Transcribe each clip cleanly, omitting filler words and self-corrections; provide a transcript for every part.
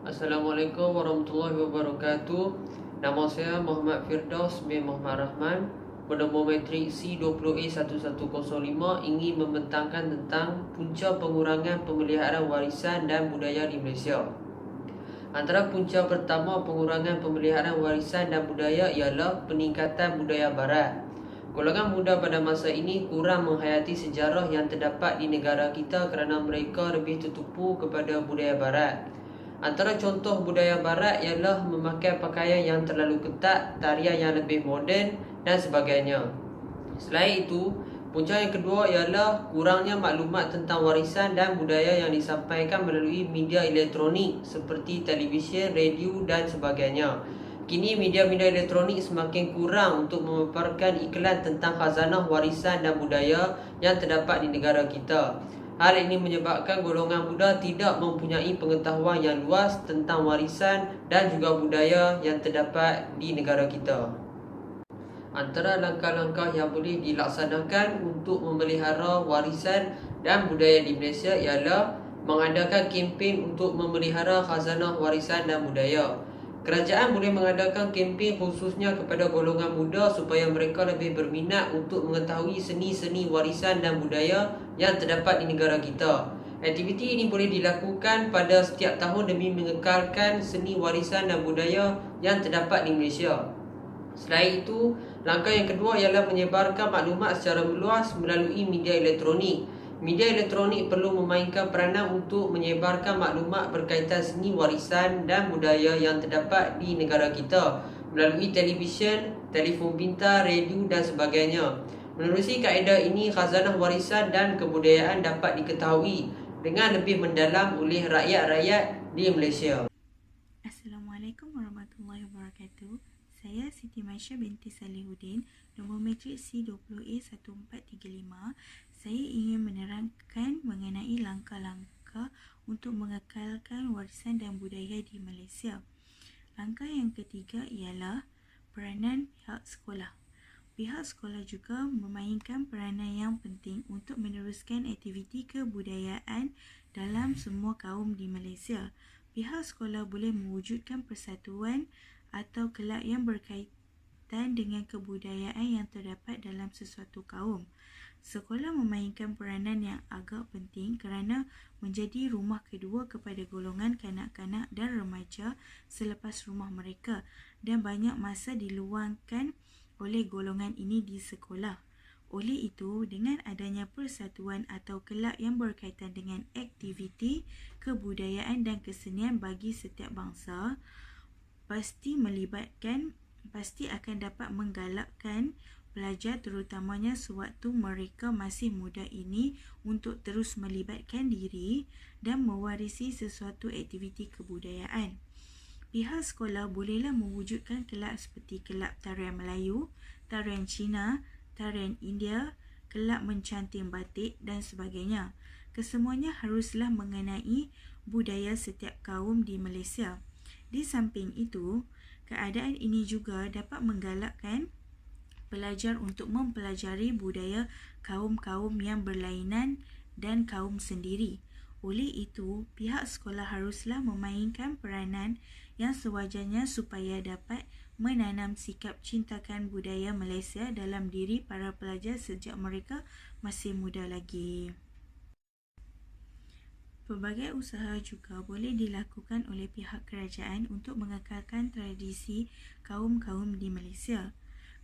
Assalamualaikum warahmatullahi wabarakatuh. Nama saya Muhammad Firdaus bin Muhammad Rahman, bernombor matrik C20A1105, ingin membentangkan tentang punca pengurangan pemeliharaan warisan dan budaya di Malaysia. Antara punca pertama pengurangan pemeliharaan warisan dan budaya ialah peningkatan budaya barat. Golongan muda pada masa ini kurang menghayati sejarah yang terdapat di negara kita kerana mereka lebih tertumpu kepada budaya barat. Antara contoh budaya barat ialah memakai pakaian yang terlalu ketat, tarian yang lebih moden dan sebagainya. Selain itu, punca yang kedua ialah kurangnya maklumat tentang warisan dan budaya yang disampaikan melalui media elektronik seperti televisyen, radio dan sebagainya. Kini media-media elektronik semakin kurang untuk memaparkan iklan tentang khazanah warisan dan budaya yang terdapat di negara kita. Hal ini menyebabkan golongan muda tidak mempunyai pengetahuan yang luas tentang warisan dan juga budaya yang terdapat di negara kita. Antara langkah-langkah yang boleh dilaksanakan untuk memelihara warisan dan budaya di Malaysia ialah mengadakan kempen untuk memelihara khazanah warisan dan budaya. Kerajaan boleh mengadakan kempen khususnya kepada golongan muda supaya mereka lebih berminat untuk mengetahui seni-seni warisan dan budaya yang terdapat di negara kita. Aktiviti ini boleh dilakukan pada setiap tahun demi mengekalkan seni warisan dan budaya yang terdapat di Malaysia. Selain itu, langkah yang kedua ialah menyebarkan maklumat secara meluas melalui media elektronik. Media elektronik perlu memainkan peranan untuk menyebarkan maklumat berkaitan seni warisan dan budaya yang terdapat di negara kita melalui televisyen, telefon pintar, radio dan sebagainya. Menerusi kaedah ini, khazanah warisan dan kebudayaan dapat diketahui dengan lebih mendalam oleh rakyat-rakyat di Malaysia. Assalamualaikum warahmatullahi wabarakatuh. Saya Siti Maisha binti Salihuddin, nombor matrik C20A1435. Saya ingin menerangkan mengenai langkah-langkah untuk mengekalkan warisan dan budaya di Malaysia. Langkah yang ketiga ialah peranan pihak sekolah. Pihak sekolah juga memainkan peranan yang penting untuk meneruskan aktiviti kebudayaan dalam semua kaum di Malaysia. Pihak sekolah boleh mewujudkan persatuan atau kelab yang berkaitan dengan kebudayaan yang terdapat dalam sesuatu kaum. Sekolah memainkan peranan yang agak penting kerana menjadi rumah kedua kepada golongan kanak-kanak dan remaja selepas rumah mereka, dan banyak masa diluangkan oleh golongan ini di sekolah. Oleh itu, dengan adanya persatuan atau kelab yang berkaitan dengan aktiviti kebudayaan dan kesenian bagi setiap bangsa, pasti akan dapat menggalakkan pelajar terutamanya sewaktu mereka masih muda ini untuk terus melibatkan diri dan mewarisi sesuatu aktiviti kebudayaan. Pihak sekolah bolehlah mewujudkan kelab seperti kelab tarian Melayu, tarian Cina, tarian India, kelab mencanting batik dan sebagainya. Kesemuanya haruslah mengenai budaya setiap kaum di Malaysia. Di samping itu, keadaan ini juga dapat menggalakkan pelajar untuk mempelajari budaya kaum-kaum yang berlainan dan kaum sendiri. Oleh itu, pihak sekolah haruslah memainkan peranan yang sewajarnya supaya dapat menanam sikap cintakan budaya Malaysia dalam diri para pelajar sejak mereka masih muda lagi. Pelbagai usaha juga boleh dilakukan oleh pihak kerajaan untuk mengekalkan tradisi kaum-kaum di Malaysia.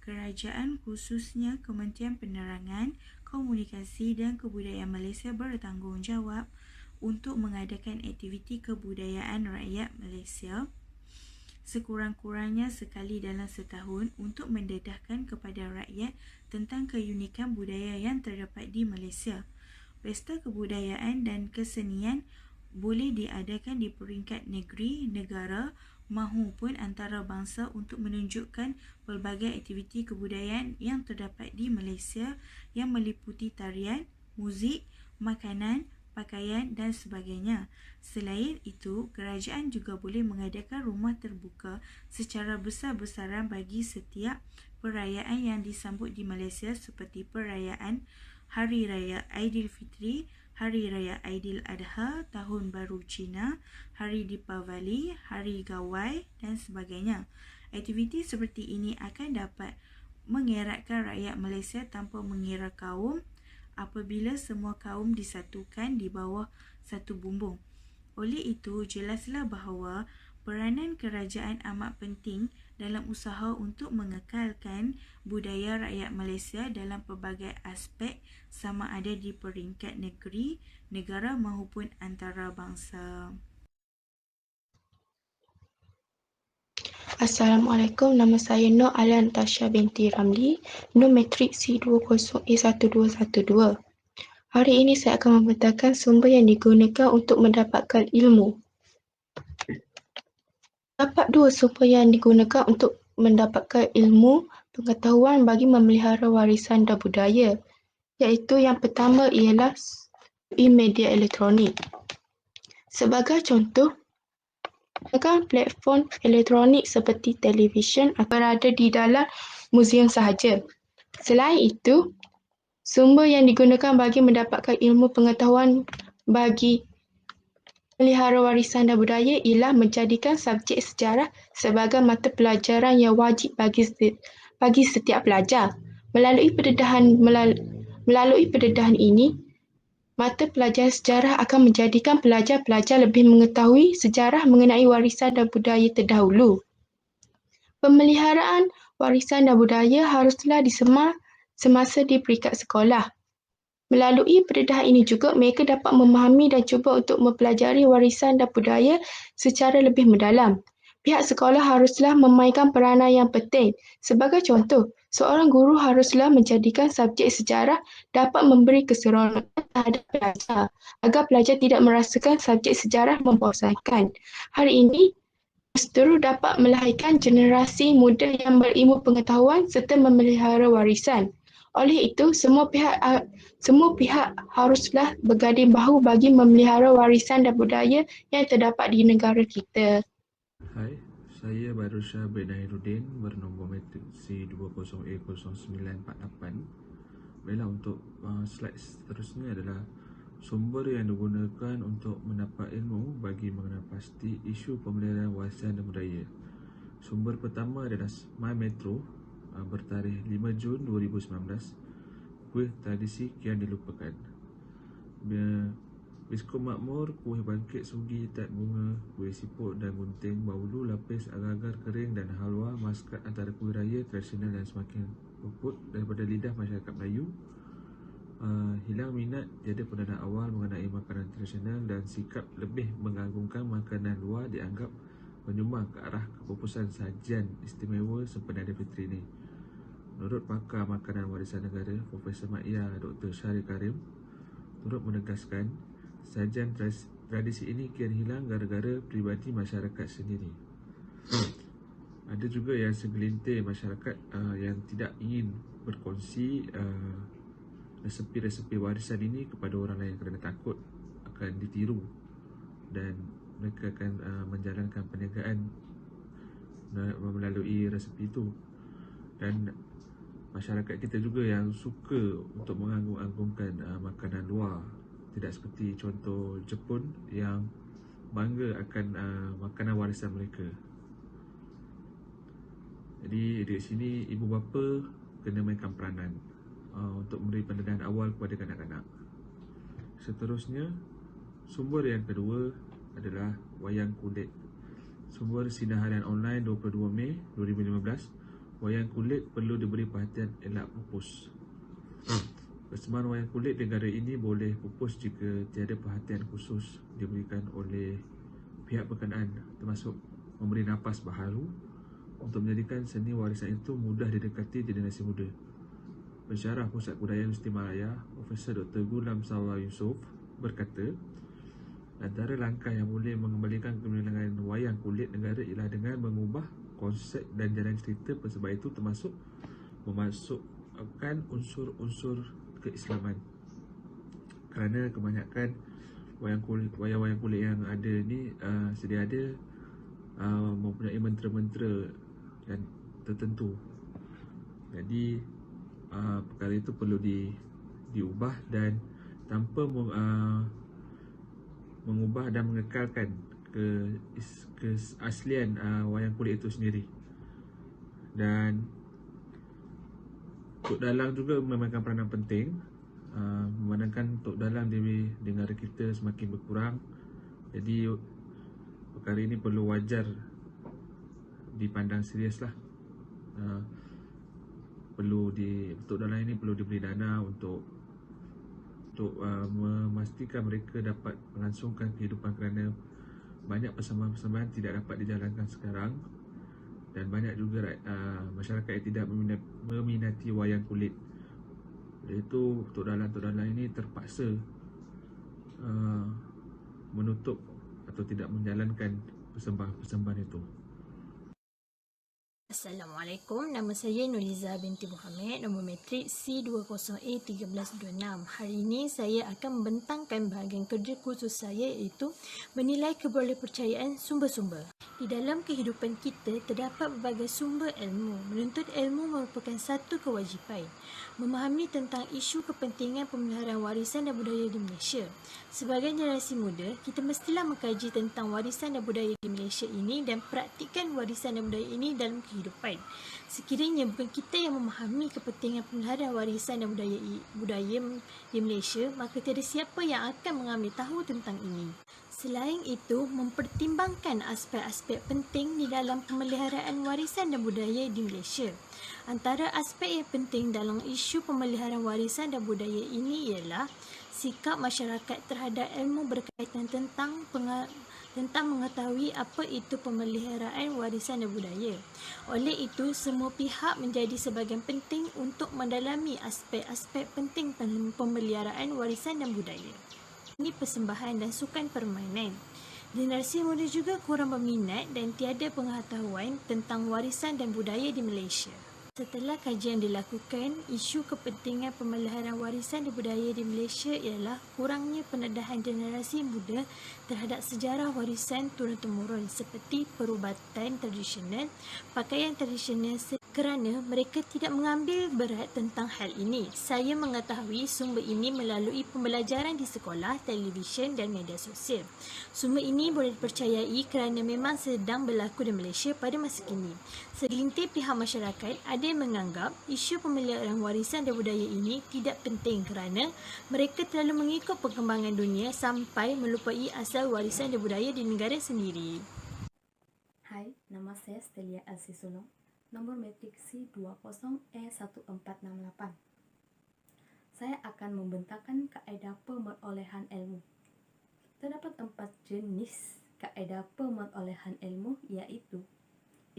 Kerajaan khususnya Kementerian Penerangan, Komunikasi dan Kebudayaan Malaysia bertanggungjawab untuk mengadakan aktiviti kebudayaan rakyat Malaysia sekurang-kurangnya sekali dalam setahun untuk mendedahkan kepada rakyat tentang keunikan budaya yang terdapat di Malaysia. Pesta kebudayaan dan kesenian boleh diadakan di peringkat negeri, negara mahupun antarabangsa untuk menunjukkan pelbagai aktiviti kebudayaan yang terdapat di Malaysia yang meliputi tarian, muzik, makanan, pakaian dan sebagainya. Selain itu, kerajaan juga boleh mengadakan rumah terbuka secara besar-besaran bagi setiap perayaan yang disambut di Malaysia seperti perayaan Hari Raya Aidilfitri, Hari Raya Aidiladha, Tahun Baru Cina, Hari Deepavali, Hari Gawai dan sebagainya. Aktiviti seperti ini akan dapat mengeratkan rakyat Malaysia tanpa mengira kaum apabila semua kaum disatukan di bawah satu bumbung. Oleh itu, jelaslah bahawa peranan kerajaan amat penting dalam usaha untuk mengekalkan budaya rakyat Malaysia dalam pelbagai aspek, sama ada di peringkat negeri, negara maupun antarabangsa. Assalamualaikum, nama saya Nur Alian Tasha binti Ramli, Nur Matrik C20A1212. Hari ini saya akan membentangkan sumber yang digunakan untuk mendapatkan ilmu. Terdapat dua sumber yang digunakan untuk mendapatkan ilmu pengetahuan bagi memelihara warisan dan budaya, iaitu yang pertama ialah media elektronik. Sebagai contoh, platform elektronik seperti televisyen berada di dalam muzium sahaja. Selain itu, sumber yang digunakan bagi mendapatkan ilmu pengetahuan bagi melihara warisan dan budaya ialah menjadikan subjek sejarah sebagai mata pelajaran yang wajib bagi setiap pelajar. Melalui pendedahan ini, mata pelajaran sejarah akan menjadikan pelajar-pelajar lebih mengetahui sejarah mengenai warisan dan budaya terdahulu. Pemeliharaan warisan dan budaya haruslah disemar semasa di peringkat sekolah. Melalui pendedahan ini juga mereka dapat memahami dan cuba untuk mempelajari warisan dan budaya secara lebih mendalam. Pihak sekolah haruslah memainkan peranan yang penting. Sebagai contoh, seorang guru haruslah menjadikan subjek sejarah dapat memberi keseronokan terhadap pelajar agar pelajar tidak merasakan subjek sejarah membosankan. Hari ini, Guru dapat melahirkan generasi muda yang berilmu pengetahuan serta memelihara warisan. Oleh itu, semua pihak haruslah berganding bahu bagi memelihara warisan dan budaya yang terdapat di negara kita. Hai, saya Barusyah bin Nahiruddin bernombor matrik C20A0948. Baiklah, untuk slide seterusnya adalah sumber yang digunakan untuk mendapat ilmu bagi mengenal pasti isu pemeliharaan warisan dan budaya. Sumber pertama adalah My Metro bertarikh 5 Jun 2019. Kuih tradisi kian dilupakan. Biskum makmur, kuih bangkit sugi, tat bunga, kuih siput dan gunting, bahulu, lapis, agar-agar kering dan halwa maskat antara kuih raya tradisional dan semakin puput daripada lidah masyarakat Melayu. Hilang minat tiada pendanaan awal mengenai makanan tradisional dan sikap lebih mengagungkan makanan luar dianggap menyumbang ke arah kepupusan sajian istimewa sempena Aidilfitri ini. Menurut pakar makanan warisan negara Profesor Maia Dr. Syarif Karim turut menegaskan sajian tradisi ini kian hilang gara-gara peribadi masyarakat sendiri. Ada juga yang segelintir masyarakat yang tidak ingin berkongsi resepi-resepi warisan ini kepada orang lain kerana takut akan ditiru dan mereka akan menjalankan perniagaan melalui resepi itu. Dan masyarakat kita juga yang suka untuk mengagung-agungkan makanan luar, tidak seperti contoh Jepun yang bangga akan makanan warisan mereka. Jadi di sini ibu bapa kena mainkan peranan untuk memberi pendedahan awal kepada kanak-kanak. Seterusnya, sumber yang kedua adalah wayang kulit. Sumber Sinar Harian Online 22 Mei 2015. Wayang kulit perlu diberi perhatian elak pupus. Persembahan wayang kulit negara ini boleh pupus jika tiada perhatian khusus diberikan oleh pihak berkenaan, termasuk memberi nafas baharu untuk menjadikan seni warisan itu mudah didekati generasi muda. Pensyarah Pusat Kebudayaan Mesti Malaya, Profesor Dr. Gulam Sawa Yusof berkata, antara langkah yang boleh mengembalikan kemenangan wayang kulit negara ialah dengan mengubah konsep dan jalan cerita persembahan itu, termasuk memasukkan unsur-unsur keislaman. Kerana kebanyakan wayang-wayang kulit yang ada ni sedia ada mempunyai mentera-mentera yang tertentu. Jadi perkara itu perlu diubah dan tanpa mengubah dan mengekalkan keaslian wayang kulit itu sendiri. Dan Tok Dalang juga memainkan peranan penting, memandangkan Tok Dalang di negara kita semakin berkurang. Jadi perkara ini perlu wajar dipandang serius lah. Tok Dalang ini perlu diberi dana untuk memastikan mereka dapat melangsungkan kehidupan, kerana banyak persembahan-persembahan tidak dapat dijalankan sekarang dan banyak juga masyarakat yang tidak meminati wayang kulit. Oleh itu Tok Dalang ini terpaksa menutup atau tidak menjalankan persembahan-persembahan itu. Assalamualaikum, nama saya Nuriza binti Muhammad, nombor matrik C20A1326. Hari ini saya akan membentangkan bahagian kerja khusus saya, iaitu menilai kebolehpercayaan sumber-sumber. Di dalam kehidupan kita terdapat berbagai sumber ilmu. Menuntut ilmu merupakan satu kewajipan. Memahami tentang isu kepentingan pemeliharaan warisan dan budaya di Malaysia. Sebagai generasi muda, kita mestilah mengkaji tentang warisan dan budaya di Malaysia ini dan praktikkan warisan dan budaya ini dalam kehidupan. Sekiranya bukan kita yang memahami kepentingan pemeliharaan warisan dan budaya di Malaysia, maka tiada siapa yang akan mengambil tahu tentang ini. Selain itu, mempertimbangkan aspek-aspek penting di dalam pemeliharaan warisan dan budaya di Malaysia. Antara aspek yang penting dalam isu pemeliharaan warisan dan budaya ini ialah sikap masyarakat terhadap ilmu berkaitan tentang mengetahui apa itu pemeliharaan warisan dan budaya. Oleh itu, semua pihak menjadi sebahagian penting untuk mendalami aspek-aspek penting pemeliharaan warisan dan budaya. Ini persembahan dan sukan permainan. Generasi muda juga kurang berminat dan tiada pengetahuan tentang warisan dan budaya di Malaysia. Setelah kajian dilakukan, isu kepentingan pemeliharaan warisan dan budaya di Malaysia ialah kurangnya pendedahan generasi muda terhadap sejarah warisan turun-temurun seperti perubatan tradisional, pakaian tradisional, kerana mereka tidak mengambil berat tentang hal ini. Saya mengetahui sumber ini melalui pembelajaran di sekolah, televisyen dan media sosial. Sumber ini boleh dipercayai kerana memang sedang berlaku di Malaysia pada masa kini. Segelintir pihak masyarakat ada yang menganggap isu pemeliharaan warisan dan budaya ini tidak penting kerana mereka terlalu mengikut perkembangan dunia sampai melupai asal warisan dan budaya di negara sendiri. Hai, nama saya Stelia Alsisulong, nombor matrik C20A1468. Saya akan membentangkan kaedah pemerolehan ilmu. Terdapat 4 jenis kaedah pemerolehan ilmu, iaitu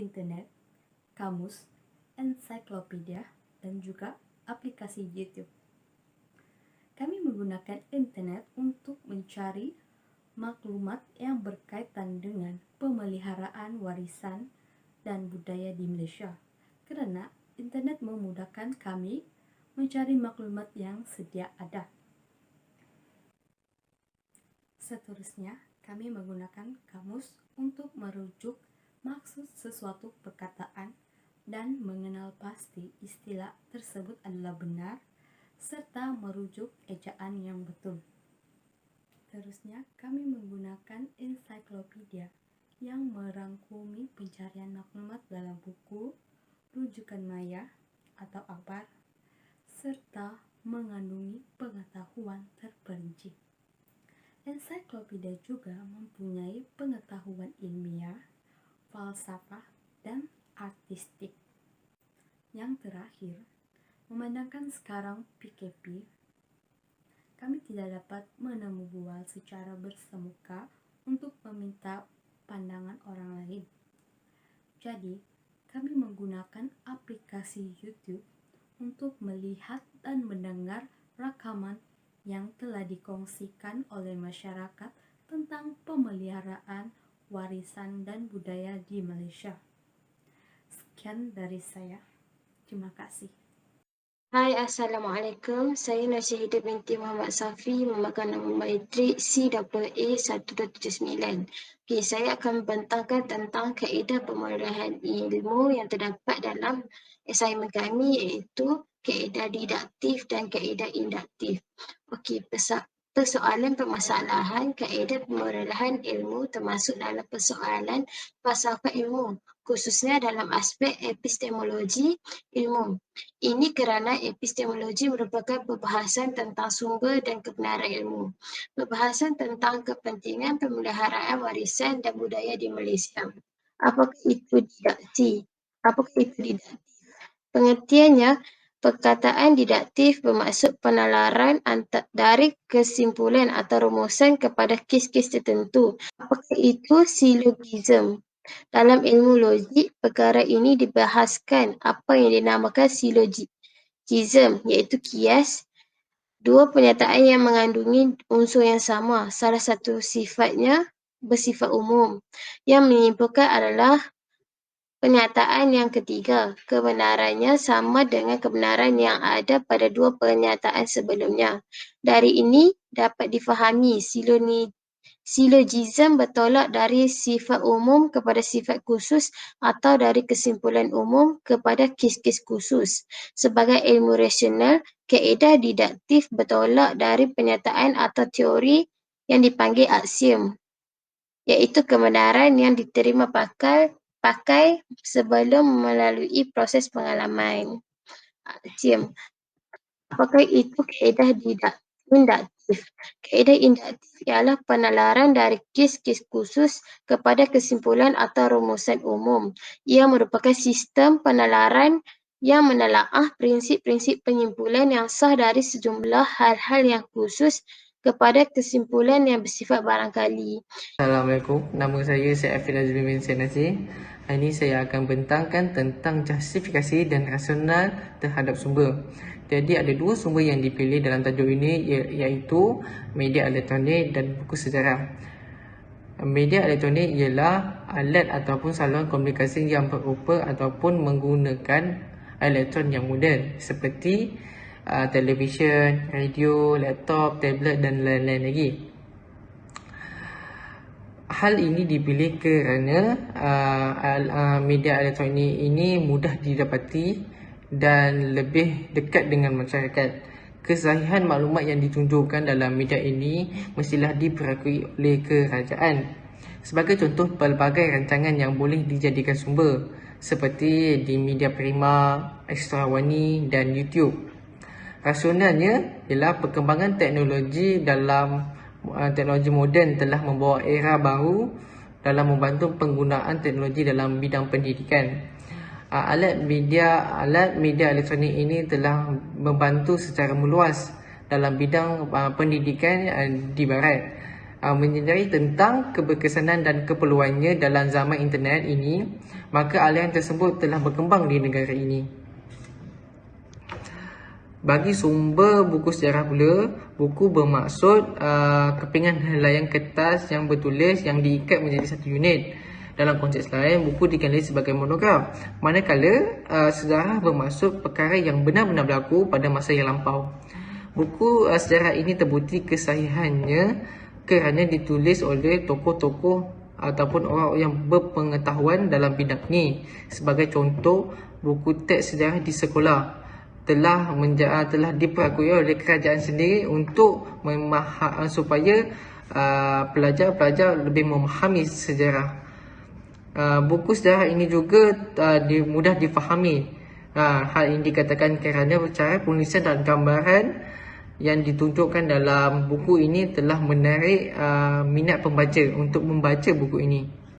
internet, kamus, ensiklopedia dan juga aplikasi YouTube. Kami menggunakan internet untuk mencari maklumat yang berkaitan dengan pemeliharaan warisan dan budaya di Malaysia, kerana internet memudahkan kami mencari maklumat yang sedia ada. Seterusnya, kami menggunakan kamus untuk merujuk maksud sesuatu perkataan dan mengenal pasti istilah tersebut adalah benar serta merujuk ejaan yang betul. Terusnya, kami menggunakan ensiklopedia yang merangkumi pencarian maklumat dalam buku, rujukan maya atau akhbar, serta mengandungi pengetahuan terperinci. Ensiklopedia juga mempunyai pengetahuan ilmiah, falsafah, dan artistik. Yang terakhir, memandangkan sekarang PKP, kami tidak dapat menemu bual secara bersemuka untuk meminta pandangan orang lain. Jadi, kami menggunakan aplikasi YouTube untuk melihat dan mendengar rakaman yang telah dikongsikan oleh masyarakat tentang pemeliharaan warisan dan budaya di Malaysia. Sekian dari saya. Terima kasih. Hai, Assalamualaikum. Saya Nur Syahidah binti Muhammad Safi, memegang nombor matrik C AA1279. Okey, saya akan membentangkan tentang kaedah pemulihan ilmu yang terdapat dalam assignment kami, iaitu kaedah didaktif dan kaedah induktif. Okey, persoalan permasalahan kaedah pemulihan ilmu termasuk dalam persoalan falsafah ilmu, khususnya dalam aspek epistemologi ilmu. Ini kerana epistemologi merupakan perbahasan tentang sumber dan kebenaran ilmu. Perbahasan tentang kepentingan pemeliharaan warisan dan budaya di Malaysia. Apakah itu didaktif? Pengertiannya, perkataan didaktif bermaksud penalaran dari kesimpulan atau rumusan kepada kes-kes tertentu. Apakah itu silogism? Dalam ilmu logik, perkara ini dibahaskan apa yang dinamakan silogism, iaitu kias, dua pernyataan yang mengandungi unsur yang sama. Salah satu sifatnya bersifat umum. Yang menyimpulkan adalah pernyataan yang ketiga, kebenarannya sama dengan kebenaran yang ada pada dua pernyataan sebelumnya. Dari ini dapat difahami silogism bertolak dari sifat umum kepada sifat khusus atau dari kesimpulan umum kepada kes-kes khusus. Sebagai ilmu rasional, kaedah didaktif bertolak dari pernyataan atau teori yang dipanggil aksiom, iaitu kebenaran yang diterima pakai sebelum melalui proses pengalaman. Aksiom. Apakah itu kaedah induktif? Kaedah induktif ialah penalaran dari kes-kes khusus kepada kesimpulan atau rumusan umum. Ia merupakan sistem penalaran yang menelaah prinsip-prinsip penyimpulan yang sah dari sejumlah hal-hal yang khusus kepada kesimpulan yang bersifat barangkali. Assalamualaikum, nama saya Syed Afid Azmi bin Senasi. Hari ini saya akan bentangkan tentang justifikasi dan rasional terhadap sumber. Jadi ada dua sumber yang dipilih dalam tajuk ini, iaitu media elektronik dan buku sejarah. Media elektronik ialah alat ataupun saluran komunikasi yang berupa ataupun menggunakan elektron yang moden seperti televisyen, radio, laptop, tablet dan lain-lain lagi. Hal ini dipilih kerana media elektronik ini mudah didapati dan lebih dekat dengan masyarakat. Kesahihan maklumat yang ditunjukkan dalam media ini mestilah diperakui oleh kerajaan. Sebagai contoh, pelbagai rancangan yang boleh dijadikan sumber seperti di media prima, ekstrawani dan YouTube. Rasionalnya ialah perkembangan teknologi moden telah membawa era baru dalam membantu penggunaan teknologi dalam bidang pendidikan. Alat media elektronik ini telah membantu secara meluas dalam bidang pendidikan di barat. Menyedari tentang keberkesanan dan keperluannya dalam zaman internet ini, maka aliran tersebut telah berkembang di negara ini. Bagi sumber buku sejarah pula, buku bermaksud kepingan helaian kertas yang bertulis yang diikat menjadi satu unit. Dalam konteks lain, buku dikenali sebagai monograf. Manakala sejarah bermaksud perkara yang benar-benar berlaku pada masa yang lampau. Buku sejarah ini terbukti kesahihannya kerana ditulis oleh tokoh-tokoh ataupun orang yang berpengetahuan dalam bidang ini. Sebagai contoh, buku teks sejarah di sekolah telah diperakui oleh kerajaan sendiri untuk supaya pelajar-pelajar lebih memahami sejarah. Buku sejarah ini juga mudah difahami. Hal ini dikatakan kerana cara penulisan dan gambaran yang ditunjukkan dalam buku ini telah menarik minat pembaca untuk membaca buku ini.